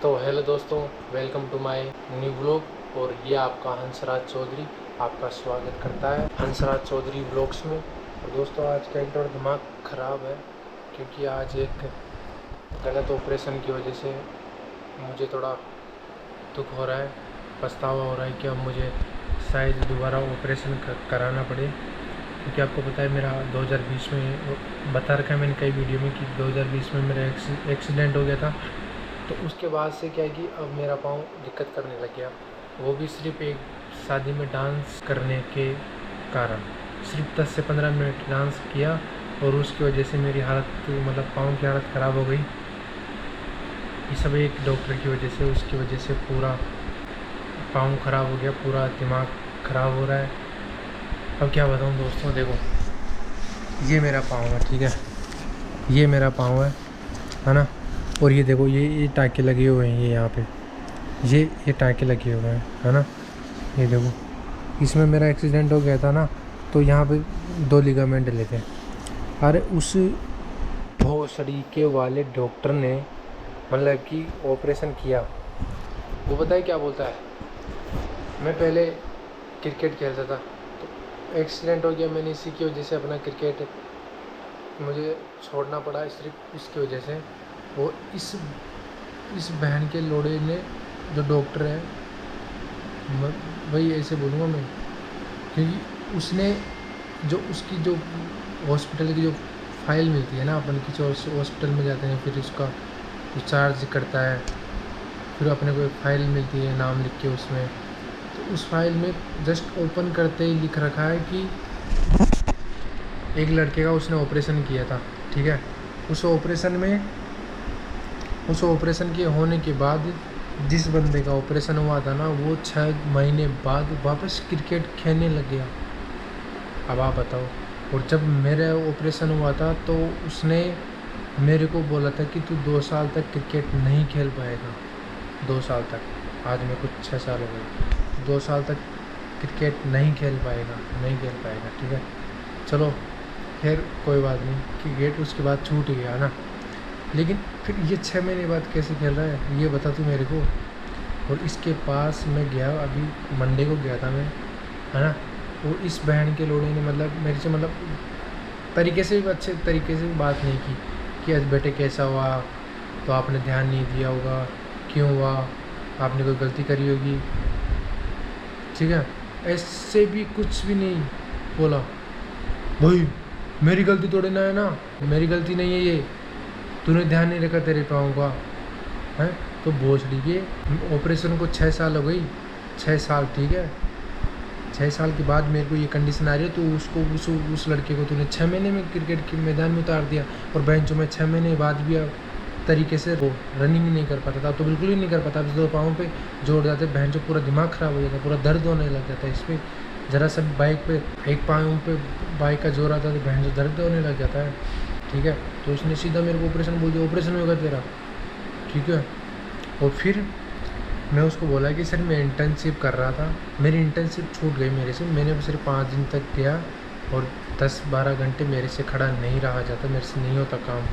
तो हेलो दोस्तों, welcome to my new blog. और ये आपका हंसराज चौधरी आपका स्वागत करता है हंसराज चौधरी ब्लॉग्स में। और दोस्तों, आज का एक थोड़ा दिमाग ख़राब है क्योंकि आज एक गलत ऑपरेशन की वजह से मुझे थोड़ा दुख हो रहा है, पछतावा हो रहा है कि अब मुझे शायद दोबारा ऑपरेशन कराना पड़े। क्योंकि आपको पता है मेरा 2020 में बता रखा है मैंने कई वीडियो में कि 2020 में मेरा एक्सीडेंट हो गया था। तो उसके बाद से क्या है कि अब मेरा पाँव दिक्कत करने लग गया, वो भी सिर्फ एक शादी में डांस करने के कारण। सिर्फ 10 से 15 मिनट डांस किया और उसकी वजह से मेरी हालत मतलब पाँव की हालत ख़राब हो गई। ये सब एक डॉक्टर की वजह से, उसकी वजह से पूरा पाँव ख़राब हो गया, पूरा दिमाग ख़राब हो रहा है। अब क्या बताऊँ दोस्तों, देखो ये मेरा पाँव है, ठीक है, ये मेरा पाँव है ना। और ये देखो ये टाँके लगे हुए हैं, ये यहाँ पे ये टाँके लगे हुए हैं, है ना। ये देखो, इसमें मेरा एक्सीडेंट हो गया था ना, तो यहाँ पे 2 लिगामेंट डले थे। अरे उस भोसड़ी वाले डॉक्टर ने मतलब कि ऑपरेशन किया, वो पता है क्या बोलता है। मैं पहले क्रिकेट खेलता था, तो एक्सीडेंट हो गया, मैंने इसी की वजह से अपना क्रिकेट मुझे छोड़ना पड़ा, सिर्फ इसकी वजह से। वो इस बहन के लोड़े ने, जो डॉक्टर है, वही ऐसे बोलूँगा मैं, क्योंकि उसने जो हॉस्पिटल की जो फाइल मिलती है ना अपन की, जो हॉस्पिटल में जाते हैं फिर उसका जो चार्ज करता है, फिर अपने को एक फ़ाइल मिलती है नाम लिख के उसमें। तो उस फाइल में जस्ट ओपन करते ही लिख रखा है कि एक लड़के का उसने ऑपरेशन किया था, ठीक है। उस ऑपरेशन के होने के बाद जिस बंदे का ऑपरेशन हुआ था ना, वो 6 महीने बाद वापस क्रिकेट खेलने लग गया। अब आप बताओ। और जब मेरा ऑपरेशन हुआ था तो उसने मेरे को बोला था कि तू 2 साल तक क्रिकेट नहीं खेल पाएगा, 2 साल तक। आज मेरे को 6 साल हो गए, 2 साल तक क्रिकेट नहीं खेल पाएगा, ठीक है। चलो खैर कोई बात नहीं, क्रिकेट उसके बाद छूट गया ना, लेकिन फिर ये 6 महीने बाद कैसे खेल रहा है ये बता तू मेरे को। और इसके पास मैं गया, अभी मंडे को गया था मैं, है ना। और इस बहन के लोड़े ने मतलब मेरे से मतलब तरीके से भी, अच्छे तरीके से भी बात नहीं की कि आज बेटे कैसा हुआ, तो आपने ध्यान नहीं दिया होगा, क्यों हुआ, आपने कोई गलती करी होगी, ठीक है। ऐसे भी कुछ भी नहीं बोला। भाई मेरी गलती थोड़ी ना है ना, मेरी गलती नहीं है ये, तूने ध्यान नहीं रखा तेरे पाँव का, है। तो भोसड़ी के ऑपरेशन को 6 साल हो गई, 6 साल, ठीक है। 6 साल के बाद मेरे को ये कंडीशन आ रही है, तो उसको उस लड़के को तूने 6 महीने में क्रिकेट के मैदान में उतार दिया। और बेंच में 6 महीने बाद भी तरीके से वो रनिंग ही नहीं कर पाता था, तो बिल्कुल ही नहीं कर पाता। अब तो पाँव पे जोड़ जाते, बहन जो पूरा दिमाग ख़राब हो जाता, पूरा दर्द होने लग जाता है इस पर। ज़रा सा बाइक पे एक पाँव पे बाइक का जोर आता है तो बहन जो दर्द होने लग जाता है, ठीक है। तो उसने सीधा मेरे को ऑपरेशन बोल दिया, ऑपरेशन होगा तेरा, ठीक है। और फिर मैं उसको बोला कि सर मैं इंटर्नशिप कर रहा था, मेरी इंटर्नशिप छूट गई मेरे से, मैंने सिर्फ 5 दिन तक किया और 10-12 घंटे मेरे से खड़ा नहीं रहा जाता, मेरे से नहीं होता काम।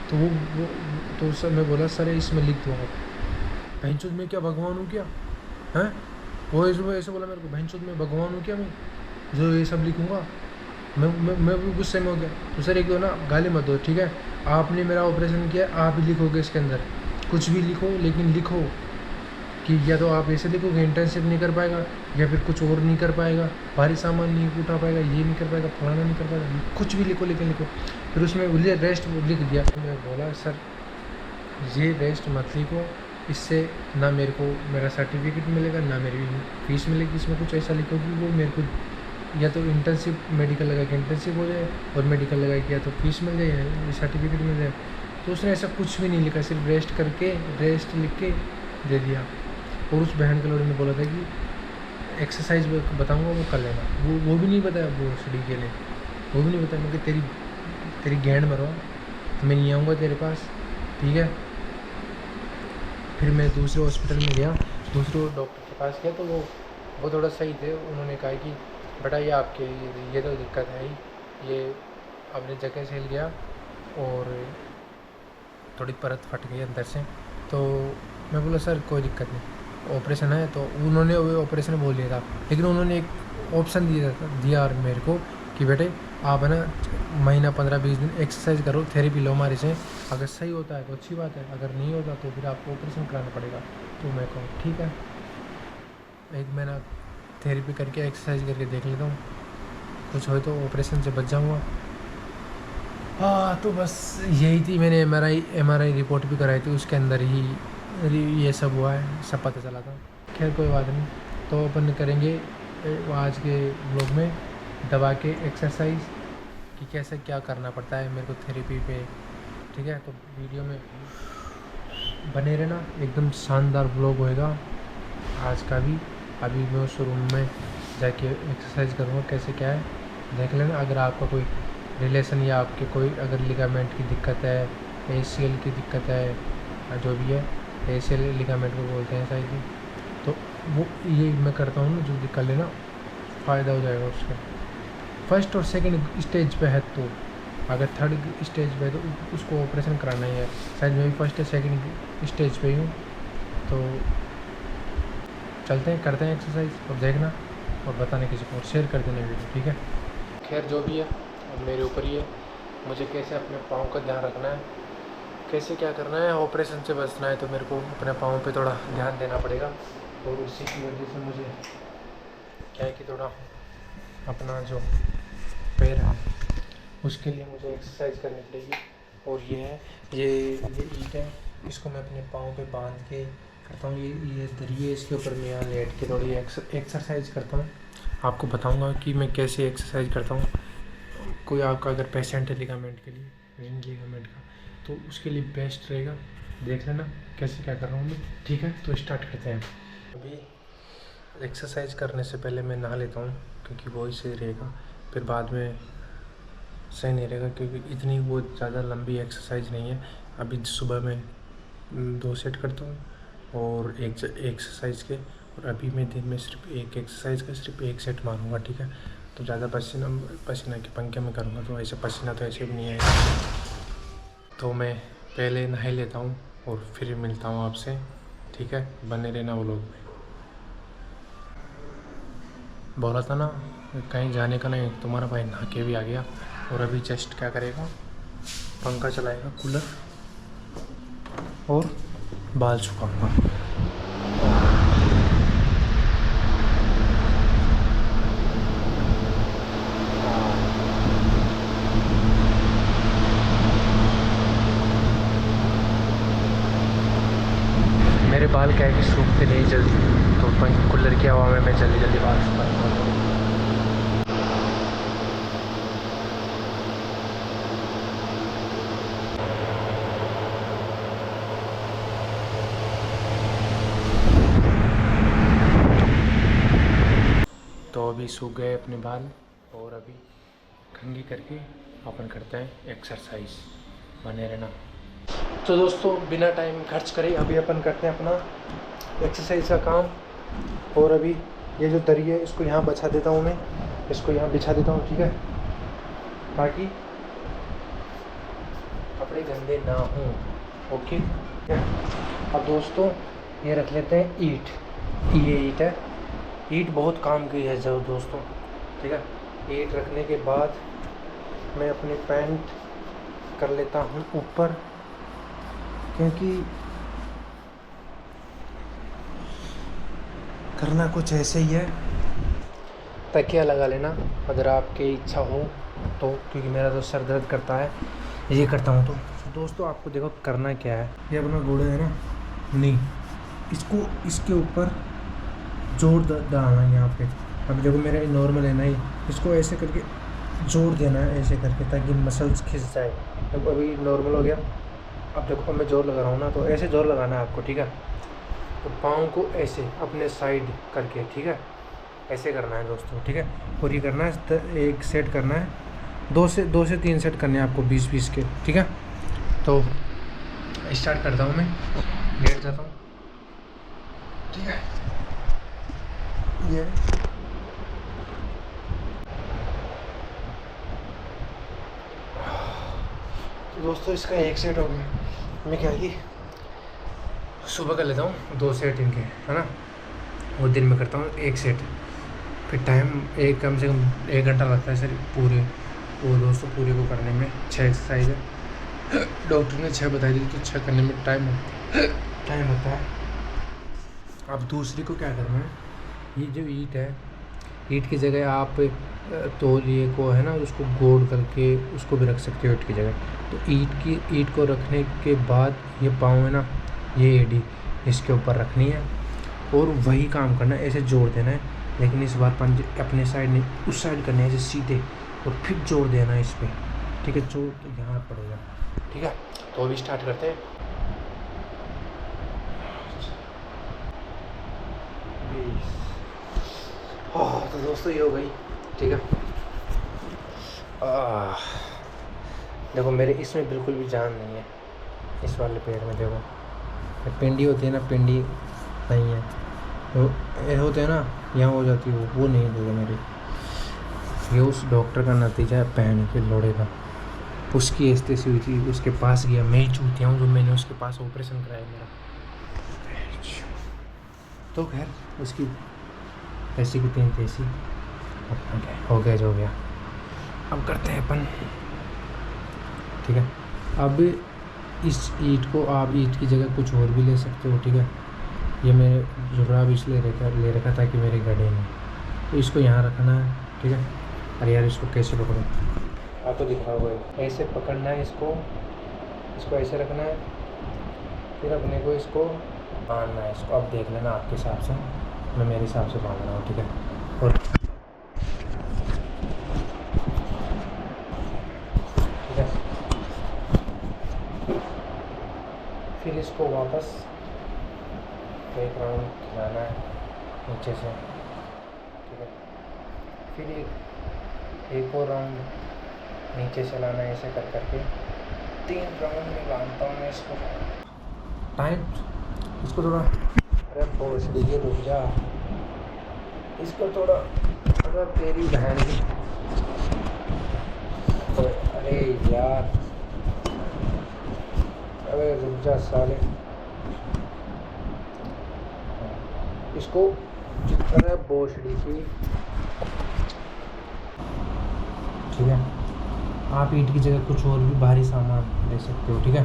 तो वो तो सर मैं बोला सर इसमें लिख दो आप। भैंचोद में क्या भगवान हूँ क्या, हैं। वो ऐसे बोला मेरे को, भैंचोद में भगवान हूँ क्या मैं जो ये सब लिखूँगा। मैं भी गुस्से में हो गया। तो सर एक दो ना गाली मत दो, ठीक है। आपने मेरा ऑपरेशन किया, आप ही लिखोगे इसके अंदर, कुछ भी लिखो, लेकिन लिखो कि या तो आप ऐसे लिखो कि इंटर्नशिप नहीं कर पाएगा, या फिर कुछ और नहीं कर पाएगा, भारी सामान नहीं उठा पाएगा, ये नहीं कर पाएगा, फलाना नहीं कर पाएगा, कुछ भी लिखो, लेकिन लिखो। फिर उसमें मुझे रेस्ट लिख दिया। मैं बोला सर ये रेस्ट मत लिखो, इससे ना मेरे को मेरा सर्टिफिकेट मिलेगा, ना मेरी फीस मिलेगी। इसमें कुछ ऐसा लिखो कि वो मेरे को या तो इंटर्नशिप मेडिकल लगा के इंटर्नशिप हो जाए, और मेडिकल लगा के या तो फीस मिल जाए या सर्टिफिकेट मिल जाए। तो उसने ऐसा कुछ भी नहीं लिखा, सिर्फ रेस्ट लिख के दे दिया। और उस बहन के लोगों ने बोला था कि एक्सरसाइज बताऊंगा वो कर लेना, वो भी नहीं बताया, वो स्टडी के लिए वो भी नहीं बताया। मैं कि तेरी गैंड मरवा, मैं नहीं आऊँगा तेरे पास, ठीक है। फिर मैं दूसरे हॉस्पिटल में गया, दूसरे डॉक्टर के पास गया, तो वो थोड़ा सही थे। उन्होंने कहा कि बेटा ये आपके ये तो दिक्कत है ही, ये अपनी जगह से हिल गया और थोड़ी परत फट गई अंदर से, तो मैं बोला सर कोई दिक्कत नहीं, ऑपरेशन है। तो उन्होंने वो ऑपरेशन बोल दिया था, लेकिन उन्होंने एक ऑप्शन दिया और मेरे को कि बेटे आप है ना महीना 15-20 दिन एक्सरसाइज करो, थेरेपी लो हमारे से, अगर सही होता है तो अच्छी बात है, अगर नहीं होता तो फिर आपको ऑपरेशन कराना पड़ेगा। तो मैं कहूँ ठीक है, एक महीना थेरेपी करके एक्सरसाइज करके देख लेता हूँ, कुछ हो तो ऑपरेशन से बच जाऊँगा। हाँ तो बस यही थी, मैंने एम आर आई रिपोर्ट भी कराई थी, उसके अंदर ही ये सब हुआ है, सब पता चला था। खैर कोई बात नहीं, तो अपन करेंगे आज के ब्लॉग में दवा के एक्सरसाइज कि कैसे क्या करना पड़ता है मेरे को थेरेपी पे, ठीक है। तो वीडियो में बने रहना, एकदम शानदार ब्लॉग होएगा आज का भी। अभी मैं उस रूम में जाके एक्सरसाइज करूँगा, कैसे क्या है देख लेना। अगर आपका कोई रिलेशन या आपके कोई अगर लिगामेंट की दिक्कत है, ACL की दिक्कत है, जो भी है ACL लिगामेंट को बोलते हैं शायद, तो वो ये मैं करता हूँ ना, जल्दी कर लेना, फ़ायदा हो जाएगा उसका। फर्स्ट और सेकंड स्टेज पे है, तो अगर थर्ड स्टेज पे है तो उसको ऑपरेशन कराना ही है। शायद मैं भी फर्स्ट या सेकंड स्टेज पे ही हूँ। तो चलते हैं, करते हैं एक्सरसाइज, और देखना और बताने किसी को, और शेयर कर देना वीडियो, ठीक है। खैर जो भी है अब मेरे ऊपर ही है, मुझे कैसे अपने पाँव का ध्यान रखना है, कैसे क्या करना है। ऑपरेशन से बचना है तो मेरे को अपने पाँव पे थोड़ा ध्यान देना पड़ेगा, और उसी की वजह से मुझे क्या है कि थोड़ा अपना जो पैर है उसके लिए मुझे एक्सरसाइज करनी पड़ेगी। और ये है, ये ईंट है, इसको मैं अपने पाँव पे बांध के करता हूँ। ये दरिए, इसके ऊपर मैं यहाँ लेट के थोड़ी एक्सरसाइज करता हूँ। आपको बताऊँगा कि मैं कैसे एक्सरसाइज करता हूँ। कोई आपका अगर पेशेंट है लिगामेंट के लिए, रिंग लिगामेंट का, तो उसके लिए बेस्ट रहेगा, देख लेना कैसे क्या कर रहा हूँ मैं, ठीक है। तो स्टार्ट करते हैं। अभी एक्सरसाइज करने से पहले मैं नहा लेता हूँ, क्योंकि वो ही सही रहेगा, फिर बाद में सही नहीं रहेगा, क्योंकि इतनी वो ज़्यादा लंबी एक्सरसाइज नहीं है। अभी सुबह में 2 सेट करता हूँ और एक एक्सरसाइज के, और अभी मैं दिन में सिर्फ एक एक्सरसाइज का सिर्फ 1 सेट मारूँगा, ठीक है। तो ज़्यादा पसीना के पंखे में करूँगा तो ऐसे पसीना तो ऐसे भी नहीं आएगा। तो मैं पहले नहा लेता हूँ और फिर मिलता हूँ आपसे, ठीक है। बने रहना वो लोग में। बोला था ना कहीं जाने का नहीं, तुम्हारा भाई नहा के भी आ गया, और अभी जस्ट क्या करेगा, पंखा चलाएगा, कूलर, और बाल सुखाऊंगा। मेरे बाल क्या है कि सूखते नहीं जल्दी, तो कूलर की हवा में मैं जल्दी जल्दी बाल सुखाता हूँ। तो अभी सूख गए अपने बाल, और अभी कंघी करके अपन करते हैं एक्सरसाइज, बने रहना। तो दोस्तों बिना टाइम खर्च करे अभी अपन करते हैं अपना एक्सरसाइज का काम। और अभी ये जो दरी है इसको यहाँ बिछा देता हूँ मैं, इसको यहाँ बिछा देता हूँ, ठीक है, ताकि कपड़े गंदे ना हों। ओके। अब दोस्तों ये रख लेते हैं ईंट, ये ईंट है, ईंट बहुत काम की है जो दोस्तों, ठीक है। ईंट रखने के बाद मैं अपनी पैंट कर लेता हूँ ऊपर, क्योंकि करना कुछ ऐसे ही है। तकिया लगा लेना अगर आपकी इच्छा हो तो, क्योंकि मेरा तो सर दर्द करता है ये करता हूँ। तो दोस्तों आपको देखो करना क्या है, ये अपना घोड़ा है ना, नहीं इसको इसके ऊपर जोर डालना है यहाँ पे। अब देखो मेरा नॉर्मल है ना, इसको ऐसे करके जोड़ देना है ऐसे करके, ताकि मसल्स खिंच जाए। तो अभी नॉर्मल हो गया। अब देखो मैं जोर लगा रहा हूँ ना, तो ऐसे जोर लगाना है आपको, ठीक है। तो पाँव को ऐसे अपने साइड करके, ठीक है, ऐसे करना है दोस्तों, ठीक है। और ये करना है, एक सेट करना है, 2 से 3 सेट करने हैं आपको 20-20 के, ठीक है। तो स्टार्ट करता हूँ मैं, लेट जाता हूँ, ठीक है। ये तो दोस्तों इसका 1 सेट हो गया। मैं क्या कि सुबह कर लेता हूँ 2 सेट इनके, है ना, वो दिन में करता हूँ 1 सेट। फिर टाइम एक कम से कम 1 घंटा लगता है सर पूरे वो दोस्तों पूरे को करने में। 6 एक्सरसाइज है, डॉक्टर ने 6 बताई थी, तो 6 करने में टाइम लगता है। अब दूसरी को क्या करना है, ये जो ईंट है, ईंट की जगह आप तौलिए को है ना उसको गोल करके उसको भी रख सकते हो ईंट की जगह। तो ईंट को रखने के बाद ये पाँव है ना, ये एडी इसके ऊपर रखनी है और वही काम करना है, ऐसे जोड़ देना है। लेकिन इस बार पंजे अपने साइड नहीं, उस साइड करने है ऐसे सीधे, और फिर जोड़ देना है इस पर, ठीक है। जोड़ तो यहाँ पड़ेगा, ठीक है। तो अभी स्टार्ट करते हैं। तो दोस्तों ये हो गई, ठीक है। देखो मेरे इसमें बिल्कुल भी जान नहीं है, इस वाले पेड़ में देखो पिंडी होती है ना, पिंडी नहीं है, वो ये होते हैं ना यहाँ हो जाती है, वो नहीं देखो मेरी। ये उस डॉक्टर का नतीजा है, पहन के लोड़े का, उसकी एस्थेसी हुई थी, उसके पास गया। मैं ही चूतिया हूँ जो मैंने उसके पास ऑपरेशन कराया मेरा। तो खैर उसकी ऐसी की 3 तैसी हो गया जो हो गया। अब करते हैं अपन, ठीक है। अब इस ईंट को आप ईंट की जगह कुछ और भी ले सकते हो, ठीक है। ये मैंने जुराब इसलिए ले रखा था कि मेरे गड्ढे में, तो इसको यहाँ रखना है, ठीक है। अरे यार इसको कैसे पकड़ूँ, आपको दिखा हुआ है, ऐसे पकड़ना है इसको ऐसे रखना है, फिर अपने को इसको बांधना है। इसको अब देख लेना आपके हिसाब से, मैं मेरे हिसाब से बांध रहा हूँ, ठीक है। और ठीक है, फिर इसको वापस एक राउंड खिलाना है नीचे से, ठीक है। फिर एक और राउंड नीचे से लाना है, ऐसे कर करके 3 राउंड में बांधता हूँ मैं इसको। टाइम इसको थोड़ा, अरे बोझ दीजिए, रुक जा, इसको थोड़ा, अरे तेरी बहन की, अरे यार, अरे रुक जा साले, इसको अरे बोझड़ी की, ठीक है। आप ईंट की जगह कुछ और भी भारी सामान ले सकते हो, ठीक है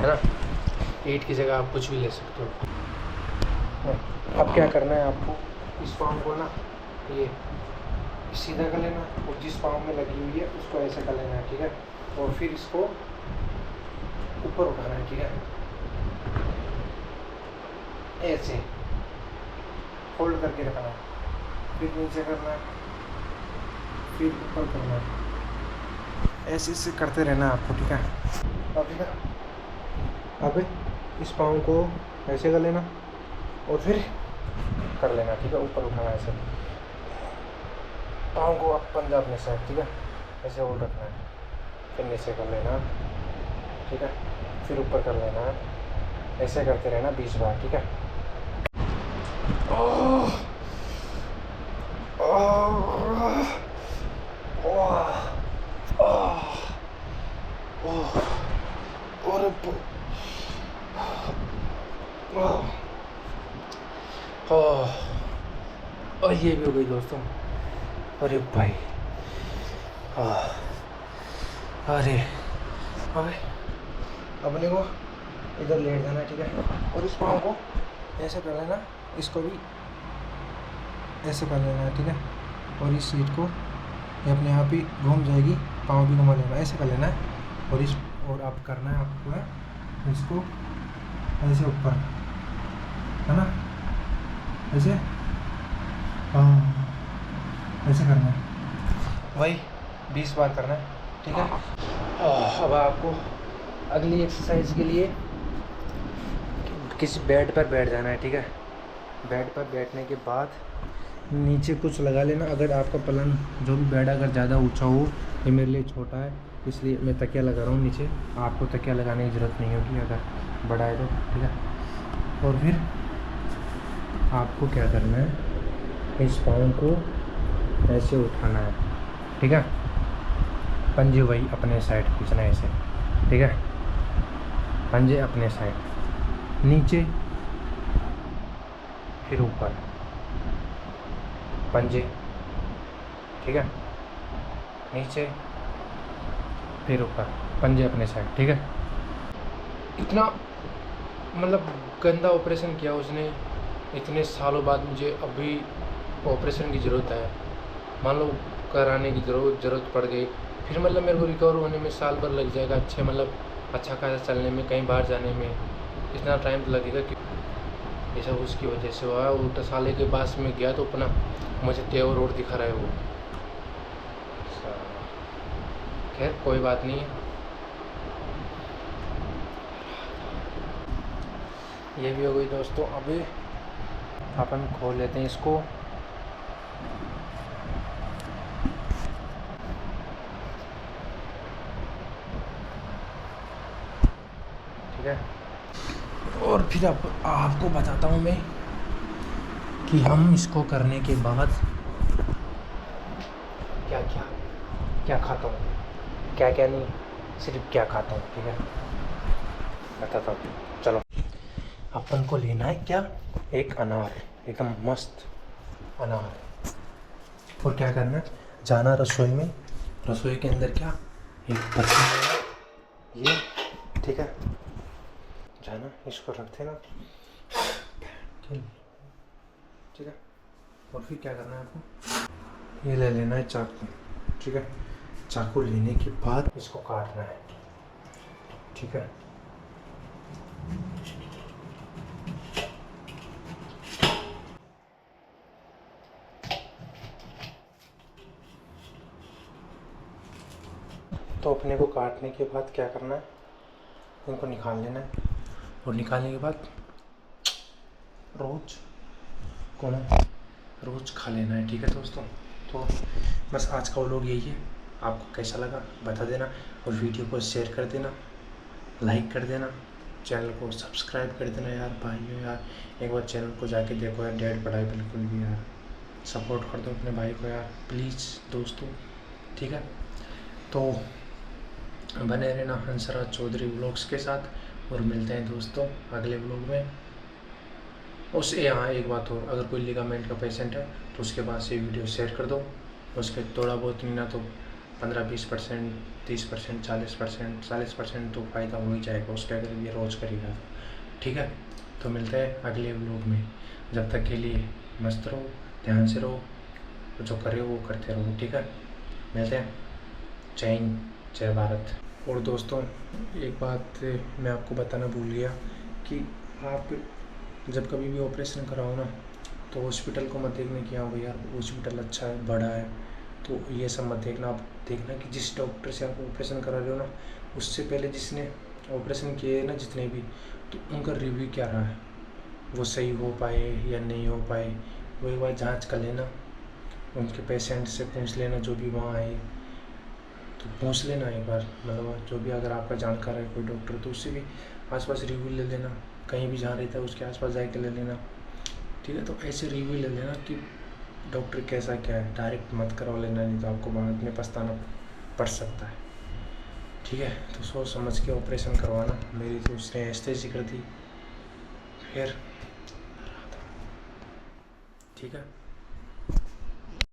ना। ईंट की जगह आप कुछ भी ले सकते हो। अब क्या करना है आपको, इस पाँव को ना ये सीधा कर लेना, और जिस पाँव में लगी हुई है उसको ऐसे कर लेना है, ठीक है। और फिर इसको ऊपर उठाना है, ठीक है, ऐसे होल्ड करके रखना है, फिर नीचे करना है, फिर ऊपर करना है, ऐसे करते रहना आपको, ठीक है। अब ठीक है, अब इस पाँव को ऐसे कर लेना और फिर कर लेना, ठीक है। ऊपर उठाना है ऐसे, पाँव को अब पंजा अपने साइड, ठीक है, ऐसे होल्ड रखना है, फिर नीचे कर लेना, ठीक है, फिर ऊपर कर लेना, ऐसे करते रहना 20 बार, ठीक है। और ये भी हो गई दोस्तों। अरे भाई, अरे अपने को इधर लेट जाना, ठीक है। और इस पाँव को ऐसे कर लेना, इसको भी ऐसे कर लेना है, ठीक है। और इस सीट को ये अपने आप ही घूम जाएगी, पाँव भी घुमा लेना, ऐसे कर लेना है। और अब करना है आपको है इसको ऐसे ऊपर, है ना, ऐसे ऐसे करना है, वही 20 बार करना है, ठीक है। अब आपको अगली एक्सरसाइज के लिए किसी बेड पर बैठ जाना है, ठीक है। बेड पर बैठने के बाद नीचे कुछ लगा लेना। अगर आपका पलंग जो भी बेड अगर ज़्यादा ऊंचा हो, ये मेरे लिए छोटा है इसलिए मैं तकिया लगा रहा हूँ नीचे, आपको तकिया लगाने की ज़रूरत नहीं होगी अगर बड़ा है तो, ठीक है। और फिर आपको क्या करना है, इस पाँव को ऐसे उठाना है, ठीक है। पंजे वही अपने साइड खींचना है ऐसे, ठीक है, पंजे अपने साइड, नीचे फिर ऊपर पंजे, ठीक है, नीचे फिर ऊपर पंजे अपने साइड, ठीक है। इतना मतलब गंदा ऑपरेशन किया उसने, इतने सालों बाद मुझे अभी ऑपरेशन की ज़रूरत है, मान लो कराने की ज़रूरत पड़ गई, फिर मतलब मेरे को रिकवर होने में साल भर लग जाएगा, अच्छे मतलब अच्छा खासा चलने में, कहीं बाहर जाने में इतना टाइम तो लगेगा कि ये सब उसकी वजह से हुआ। उल्टा साले के पास में गया तो अपना मुझे तेवर रोड दिखा रहा है वो। खैर कोई बात नहीं है, ये भी हो गई दोस्तों। अभी अपन खोल लेते हैं इसको। ठीक है, और फिर अब आपको बताता हूँ मैं कि हम इसको करने के बाद क्या क्या क्या खाता हूँ, क्या क्या नहीं, सिर्फ क्या खाता हूँ, ठीक है, बताता हूँ। चलो, अपन को लेना है क्या, एक अनार, एकदम मस्त अनार, और क्या करना है, जाना रसोई में, रसोई के अंदर क्या, एक बर्तन ये, ठीक है, जाना इसको रख देना, ठीक है, और फिर क्या करना है आपको, ये ले लेना है चाकू, ठीक है, चाकू लेने के बाद इसको काटना है, ठीक है। तो अपने को काटने के बाद क्या करना है, इनको निकाल लेना है, और निकालने के बाद रोज़ खा लेना है, ठीक है दोस्तों। तो बस आज का व्लॉग यही है, आपको कैसा लगा बता देना, और वीडियो को शेयर कर देना, लाइक कर देना, चैनल को सब्सक्राइब कर देना यार भाइयों, यार एक बार चैनल को जाके देखो यार, डेड पड़ा है बिल्कुल भी यार, सपोर्ट कर दो अपने भाई को यार प्लीज़ दोस्तों, ठीक है। तो बने रहना हंसराज चौधरी व्लॉग्स के साथ, और मिलते हैं दोस्तों अगले व्लॉग में। उससे यहाँ एक बात और, अगर कोई लिगामेंट का पेशेंट है तो उसके पास ये वीडियो शेयर कर दो, उसके थोड़ा बहुत नहीं ना तो 15-20%, 30%, 40% तो फ़ायदा हो ही जाएगा उसके, अगर ये रोज़ करेगा, ठीक है। तो मिलते हैं अगले व्लॉग में, जब तक के लिए मस्त रहो, ध्यान से रहो, जो करे वो करते रहो, ठीक है। मिलते हैं, जय हिंद, जय भारत। और दोस्तों एक बात मैं आपको बताना भूल गया कि आप जब कभी भी ऑपरेशन कराओ ना, तो हॉस्पिटल को मत देखना कि हाँ भाई यार हॉस्पिटल अच्छा है, बड़ा है, तो ये सब मत देखना। आप देखना कि जिस डॉक्टर से आप ऑपरेशन करा रहे हो ना, उससे पहले जिसने ऑपरेशन किए ना जितने भी, तो उनका रिव्यू क्या रहा है, वो सही हो पाए या नहीं हो पाए, वो एक बार जाँच कर लेना, उनके पेशेंट से पूछ लेना, जो भी वहाँ आए तो पूछ लेना एक बार, मतलब जो भी अगर आपका जानकार है कोई डॉक्टर, तो उससे भी आसपास रिव्यू ले लेना, कहीं भी जहाँ रहता है उसके आसपास जाके ले लेना, ठीक है। तो ऐसे रिव्यू ले लेना कि डॉक्टर कैसा क्या है, डायरेक्ट मत करवा लेना, नहीं तो आपको बाद में पछताना पड़ सकता है, ठीक है। तो सोच समझ के ऑपरेशन करवाना। मेरी तो उसने एनेस्थीसिया कर दी, फिर ठीक है।